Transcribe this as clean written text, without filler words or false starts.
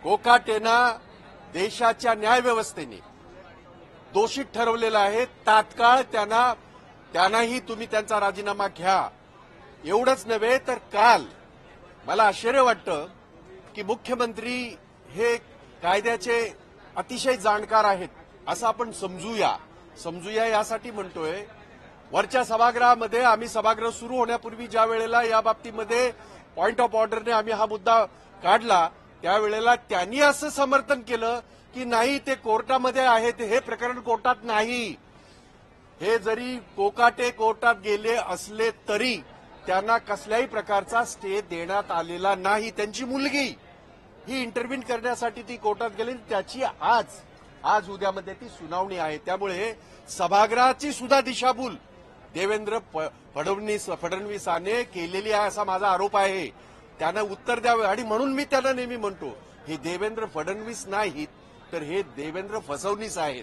कोकाटेंना देशाच्या न्यायव्यवस्थेने दोषित ठरवलेलं आहे। तात्काळ त्यांनाही तुम्ही त्यांचा राजीनामा घ्या। एवढंच नव्हे तर काल मला आश्चर्य वाटतं की मुख्यमंत्री हे कायद्याचे अतिशय जाणकार आहेत असं आपण समजूया यासाठी म्हणतोय। वरच्या सभागृहामध्ये आम्ही सभागृह सुरू होण्यापूर्वी ज्या वेळेला या बाबतीमध्ये पॉइंट ऑफ ऑर्डरने आम्ही हा मुद्दा काढला त्यावेळेला त्यांनी असं समर्थन केलं की नाही ते कोर्टामध्ये आहे, हे प्रकरण कोर्टात नाही। हे जरी कोकाटे कोर्टात गेले असले तरी त्यांना कसल्याही प्रकारचा स्टे देण्यात आलेला नाही। त्यांची मुलगी ही इंटरव्हीन करण्यासाठी ती कोर्टात गेली, त्याची आज उद्यामध्ये ती सुनावणी आहे। त्यामुळे सभागृहाची सुद्धा दिशाभूल देवेंद्र फडणवीसाने केलेली आहे असा माझा आरोप आहे। त्यांना उत्तर द्यावे आणि म्हणून मी त्यांना नेहमी म्हणतो हे देवेंद्र फडणवीस नाहीत तर हे देवेंद्र फडणवीस आहेत।